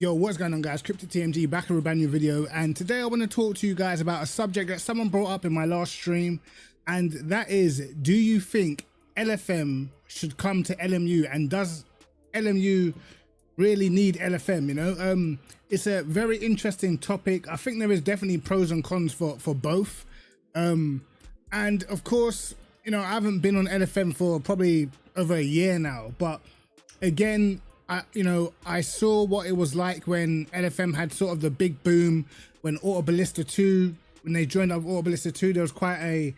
Yo, what's going on, guys? KrypticTMG back with a brand new video, and today I want to talk to you guys about a subject that someone brought up in my last stream, and that is, do you think LFM should come to LMU, and does LMU really need LFM? It's a very interesting topic. I think there is definitely pros and cons for both, and of course, I haven't been on LFM for probably over a year now, but again, I saw what it was like when LFM had sort of the big boom when Autoballista 2, when they joined up Autoballista 2, there was quite a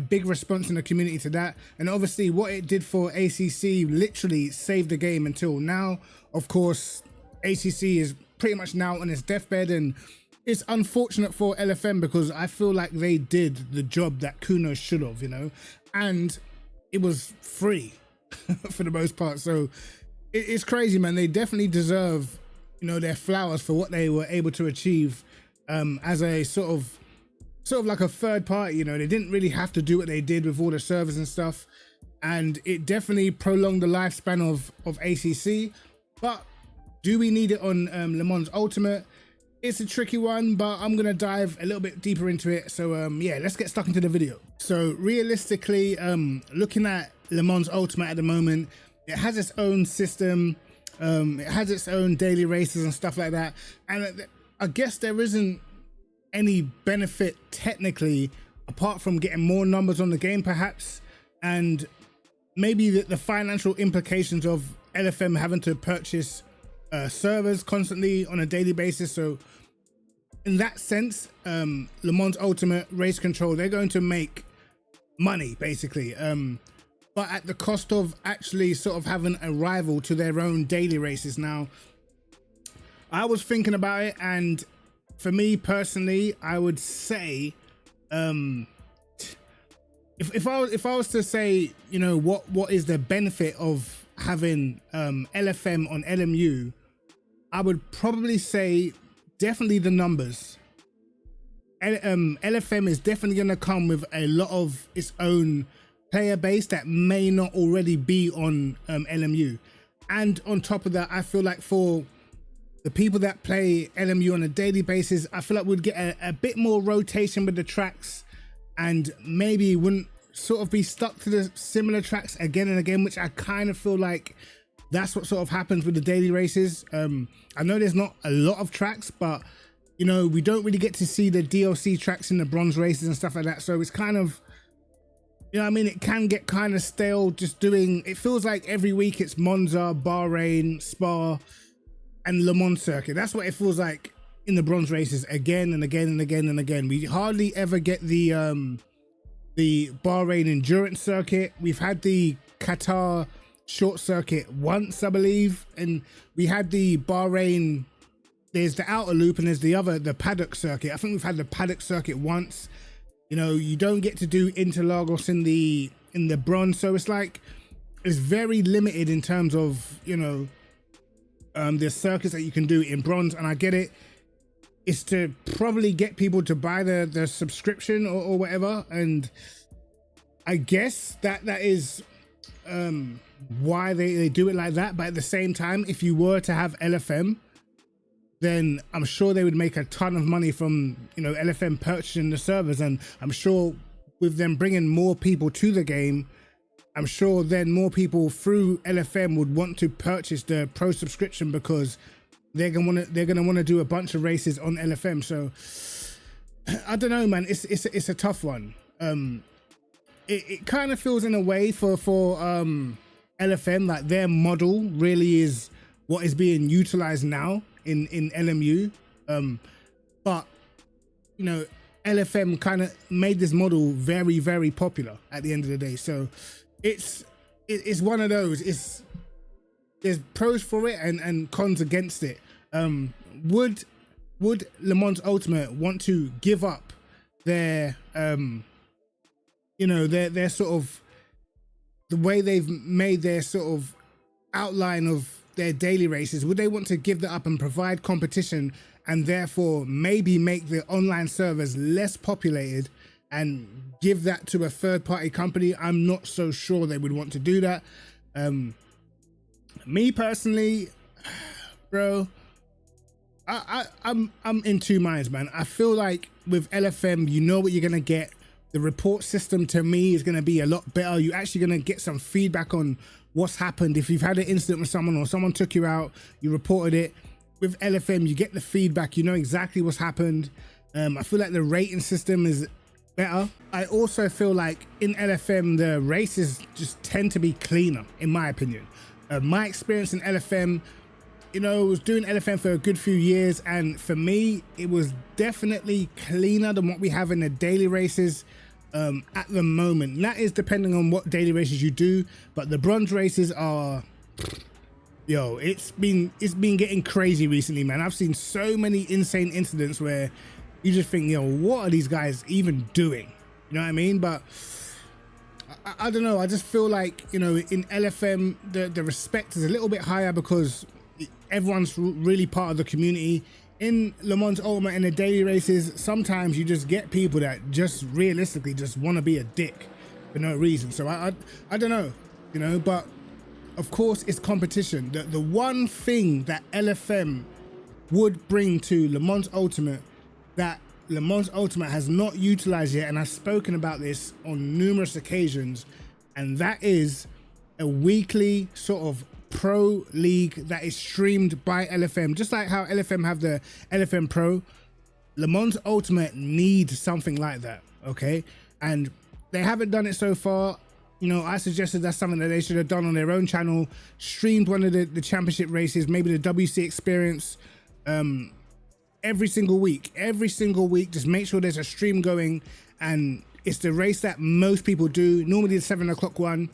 big response in the community to that. And obviously what it did for ACC literally saved the game until now. Of course, ACC is pretty much now on its deathbed, and it's unfortunate for LFM because I feel like they did the job that Kuno should have, and it was free for the most part. So it's crazy, man. They definitely deserve, their flowers for what they were able to achieve as a sort of like a third party. They didn't really have to do what they did with all the servers and stuff, and it definitely prolonged the lifespan of ACC. But do we need it on Le Mans Ultimate? It's a tricky one, but I'm gonna dive a little bit deeper into it. So yeah, let's get stuck into the video. So realistically, looking at Le Mans Ultimate at the moment, it has its own system, it has its own daily races and stuff like that, and I guess there isn't any benefit technically apart from getting more numbers on the game perhaps, and maybe the financial implications of LFM having to purchase servers constantly on a daily basis. So in that sense, Le Mans Ultimate Race Control, they're going to make money basically, but at the cost of actually sort of having a rival to their own daily races. Now, I was thinking about it, and for me personally, I would say, if I was to say, what is the benefit of having LFM on LMU, I would probably say definitely the numbers. LFM is definitely going to come with a lot of its own player base that may not already be on LMU, and on top of that, I feel like for the people that play LMU on a daily basis, I feel like we'd get a bit more rotation with the tracks, and maybe wouldn't sort of be stuck to the similar tracks again and again, which I kind of feel like that's what sort of happens with the daily races. I know there's not a lot of tracks, but we don't really get to see the DLC tracks in the bronze races and stuff like that, so it's kind of, it can get kind of stale just doing, it feels like every week it's Monza, Bahrain, Spa, and Le Mans circuit. That's what it feels like in the bronze races again and again and again and again. We hardly ever get the Bahrain endurance circuit. We've had the Qatar short circuit once, I believe, and we had the Bahrain, there's the outer loop, and there's the paddock circuit. I think we've had the paddock circuit once. You don't get to do Interlagos in the bronze, so it's like it's very limited in terms of the circuits that you can do in bronze. And I get it, it's to probably get people to buy the subscription or whatever, and I guess that is why they do it like that. But at the same time, if you were to have LFM, then I'm sure they would make a ton of money from LFM purchasing the servers, and I'm sure with them bringing more people to the game, I'm sure then more people through LFM would want to purchase the pro subscription because they're gonna want to do a bunch of races on LFM. So I don't know, man. It's a tough one. It kind of feels in a way for LFM like their model really is what is being utilized now in LMU, but LFM kind of made this model very, very popular at the end of the day. So it's one of those, there's pros for it and cons against it. Would Le Mans Ultimate want to give up their their sort of, the way they've made their sort of outline of their daily races? Would they want to give that up and provide competition, and therefore maybe make the online servers less populated and give that to a third-party company? I'm not so sure they would want to do that. Me personally, bro, I'm in two minds, man. I feel like with LFM, you know what you're gonna get. The report system to me is gonna be a lot better. You're actually gonna get some feedback on what's happened. If you've had an incident with someone or someone took you out, you reported it. With LFM, you get the feedback. You know exactly what's happened. I feel like the rating system is better. I also feel like in LFM, the races just tend to be cleaner, in my opinion. My experience in LFM, you know, I was doing LFM for a good few years, and for me, it was definitely cleaner than what we have in the daily races at the moment. And that is depending on what daily races you do, but the bronze races are, yo, it's been getting crazy recently, man. I've seen so many insane incidents where you just think, yo, what are these guys even doing? You know what I mean? But I don't know. I just feel like, you know, in LFM, the respect is a little bit higher because everyone's really part of the community. In Le Mans Ultimate and the daily races, sometimes you just get people that just realistically just want to be a dick for no reason. So I don't know, you know, but of course it's competition. The one thing that LFM would bring to Le Mans Ultimate that Le Mans Ultimate has not utilized yet, and I've spoken about this on numerous occasions, and that is a weekly sort of pro league that is streamed by LFM. Just like how LFM have the LFM Pro, Le Mans Ultimate needs something like that, okay? And they haven't done it so far. You know, I suggested that's something that they should have done on their own channel, streamed one of the championship races, maybe the WC Experience, every single week, just make sure there's a stream going, and it's the race that most people do, normally the 7 o'clock one,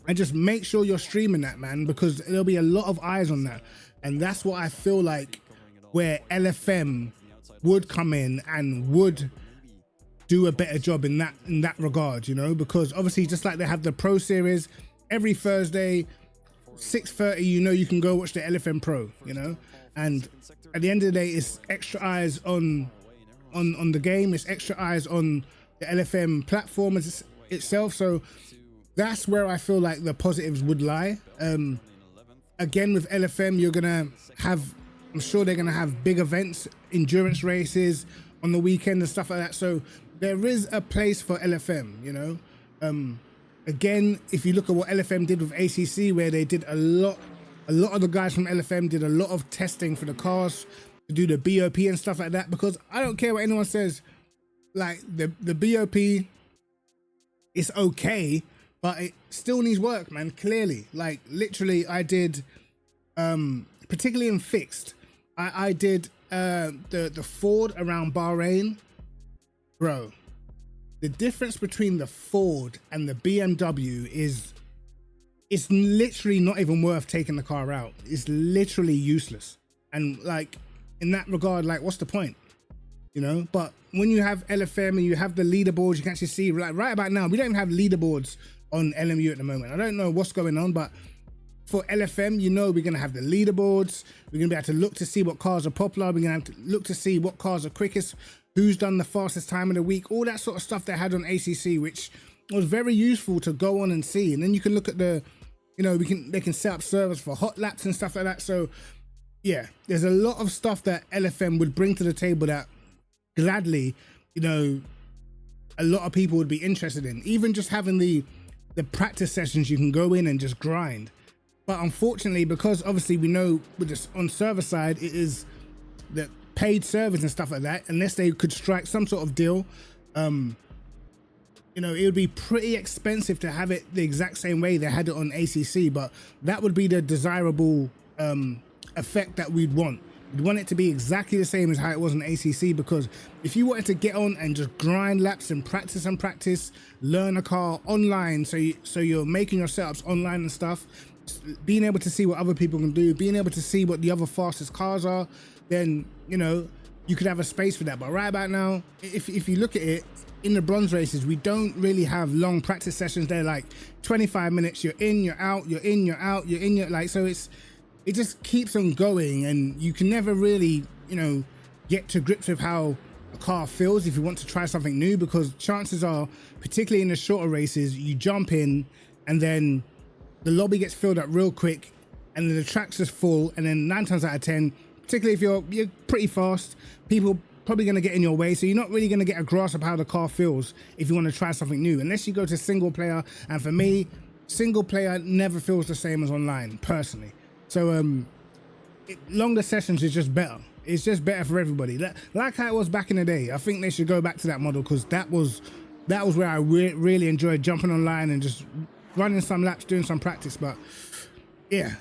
and just make sure you're streaming that, man, because there'll be a lot of eyes on that. And that's what I feel like where LFM would come in and would do a better job in that regard, you know, because obviously just like they have the Pro Series every Thursday 6:30, you know, you can go watch the LFM Pro, you know, and at the end of the day, it's extra eyes on the game, it's extra eyes on the LFM platform itself. So that's where I feel like the positives would lie. Again, with LFM, you're gonna have, I'm sure they're gonna have big events, endurance races on the weekend and stuff like that. So there is a place for LFM, you know. Again, if you look at what LFM did with ACC, where they did a lot of the guys from LFM did a lot of testing for the cars to do the BOP and stuff like that, because I don't care what anyone says, like the BOP is okay, but it still needs work, man, clearly. Like literally I did, particularly in fixed, I did the Ford around Bahrain, bro. The difference between the Ford and the BMW is, it's literally not even worth taking the car out. It's literally useless. And like in that regard, like what's the point? You know, but when you have LFM and you have the leaderboards, you can actually see, like right about now, we don't even have leaderboards on LMU at the moment. I don't know what's going on, but for LFM, you know, we're going to have the leaderboards. We're going to be able to look to see what cars are popular. We're going to have to look to see what cars are quickest, who's done the fastest time of the week, all that sort of stuff they had on ACC, which was very useful to go on and see. And then you can look at the, you know, they can set up servers for hot laps and stuff like that. So yeah, there's a lot of stuff that LFM would bring to the table that gladly, you know, a lot of people would be interested in. Even just having the practice sessions, you can go in and just grind. But unfortunately, because obviously we know with this on server side, it is the paid servers and stuff like that, unless they could strike some sort of deal, you know, it would be pretty expensive to have it the exact same way they had it on ACC, but that would be the desirable effect that we'd want. We'd want it to be exactly the same as how it was on ACC, because if you wanted to get on and just grind laps and practice, learn a car online, so you're making your setups online and stuff, being able to see what other people can do, being able to see what the other fastest cars are, then, you know, you could have a space for that. But right about now, if you look at it, in the bronze races, we don't really have long practice sessions. They're like 25 minutes, you're in, you're out, you're in, you're out, you're in, you're like, so it just keeps on going, and you can never really, you know, get to grips with how a car feels if you want to try something new, because chances are, particularly in the shorter races, you jump in and then the lobby gets filled up real quick and then the track's just full, and then 9 times out of 10, particularly if you're pretty fast, people probably going to get in your way, so you're not really going to get a grasp of how the car feels if you want to try something new, unless you go to single player. And for me, single player never feels the same as online, personally. So longer sessions is just better. It's just better for everybody, like how it was back in the day. I think they should go back to that model, because that was where I really enjoyed jumping online and just running some laps, doing some practice. But yeah,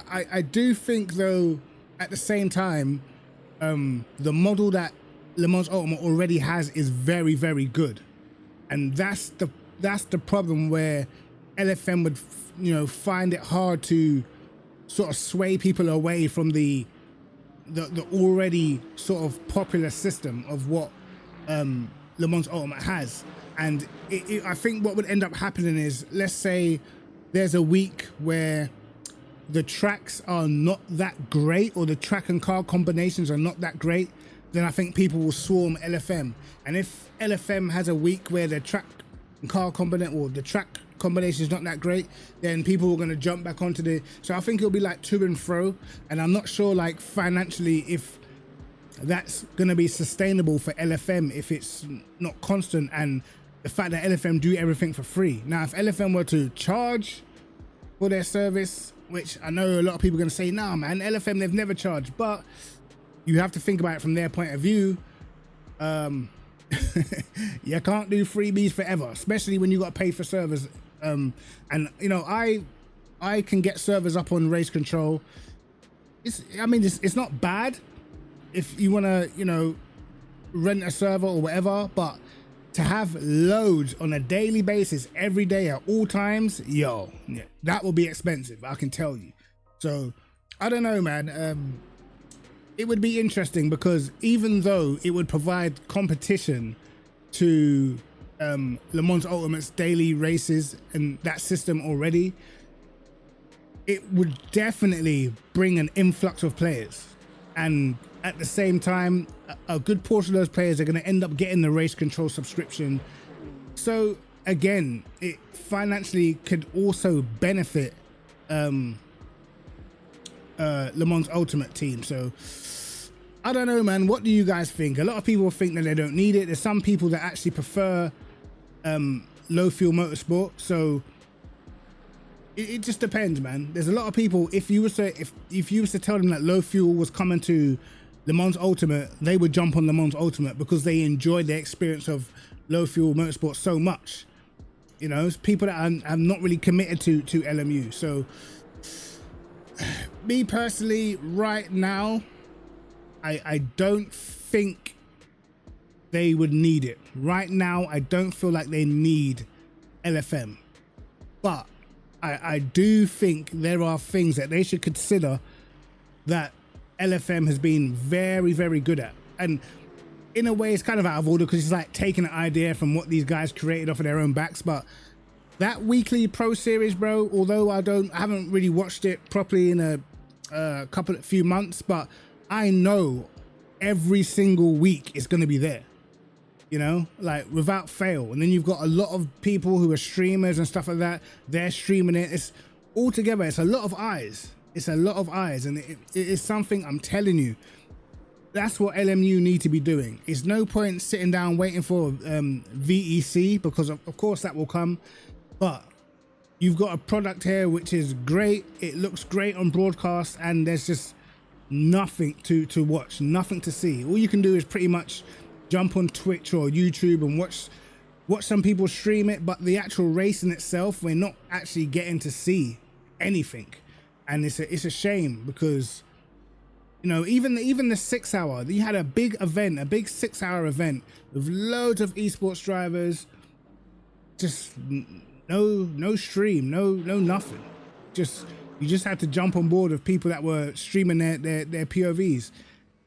I do think though, at the same time, the model that Le Mans Ultimate already has is very, very good, and that's the problem where LFM would, find it hard to sort of sway people away from the already sort of popular system of what Le Mans Ultimate has. And I think what would end up happening is, let's say there's a week where the tracks are not that great, or the track and car combinations are not that great, then I think people will swarm LFM. And if LFM has a week where the track and car combination, or the track combination is not that great, then people are going to jump back onto the... So I think it'll be like to and fro, and I'm not sure, like, financially, if that's going to be sustainable for LFM if it's not constant, and the fact that LFM do everything for free. Now, if LFM were to charge for their service, which I know a lot of people are going to say, nah, man, LFM, they've never charged. But you have to think about it from their point of view. You can't do freebies forever, especially when you got to pay for servers. And, I can get servers up on Race Control. It's not bad if you want to, rent a server or whatever, but to have loads on a daily basis, every day at all times, that will be expensive, I can tell you. So I don't know, man. It would be interesting, because even though it would provide competition to Le Mans Ultimate's daily races and that system already, it would definitely bring an influx of players. And at the same time, a good portion of those players are going to end up getting the Race Control subscription. So again, it financially could also benefit Le Mans Ultimate team. So I don't know, man. What do you guys think? A lot of people think that they don't need it. There's some people that actually prefer Low Fuel Motorsport. So it just depends, man. There's a lot of people, if you was to tell them that Low Fuel was coming to Le Mans Ultimate, they would jump on Le Mans Ultimate because they enjoyed the experience of Low Fuel Motorsport so much. It's people that are not really committed to LMU. So me personally, right now, I don't think they would need it. Right now, I don't feel like they need LFM. But I do think there are things that they should consider that LFM has been very, very good at. And in a way, it's kind of out of order, because it's like taking an idea from what these guys created off of their own backs. But that weekly Pro Series, bro, although I haven't really watched it properly in a few months, but I know every single week it's going to be there, like without fail. And then you've got a lot of people who are streamers and stuff like that. They're streaming it. It's all together. It's a lot of eyes. It's a lot of eyes. And it is something, I'm telling you, that's what LMU need to be doing. It's no point sitting down waiting for VEC, because of course that will come. But you've got a product here which is great. It looks great on broadcast, and there's just nothing to watch, nothing to see. All you can do is pretty much jump on Twitch or YouTube and watch some people stream it, but the actual race in itself, we're not actually getting to see anything. And it's a shame, because even the 6 hour, you had a big event, a big 6 hour event with loads of esports drivers, just no stream, no nothing. You just had to jump on board of people that were streaming their POVs.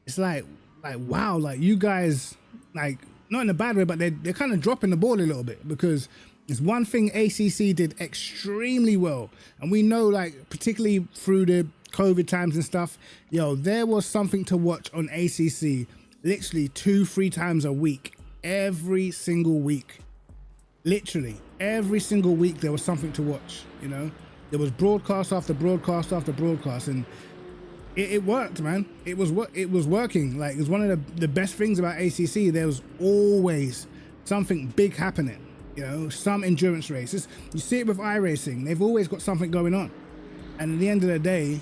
It's like wow, like you guys, like, not in a bad way, but they're kind of dropping the ball a little bit, because it's one thing ACC did extremely well. And we know, like, particularly through the COVID times and stuff, there was something to watch on ACC literally 2-3 times a week, every single week. Literally every single week there was something to watch. There was broadcast after broadcast after broadcast, and it worked, man. It was working. Like, it was one of the best things about ACC. There was always something big happening, you know, some endurance races. You see it with iRacing. They've always got something going on. And at the end of the day,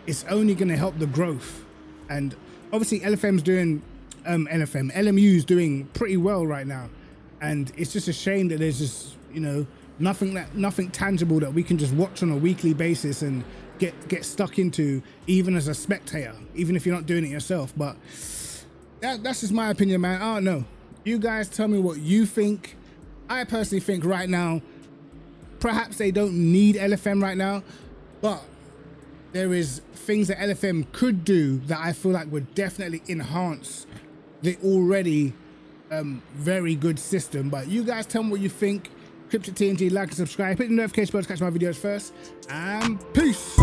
it's only going to help the growth. And obviously LFM's doing, LMU's doing pretty well right now. And it's just a shame that there's just, you know, nothing tangible that we can just watch on a weekly basis and get stuck into, even as a spectator, even if you're not doing it yourself. But that's just my opinion, man. I don't know. You guys tell me what you think. I personally think right now, perhaps they don't need LFM right now, but there is things that LFM could do that I feel like would definitely enhance the already very good system. But you guys tell me what you think. KrypticTMG, like and subscribe, hit the notification bell to catch my videos first, and peace.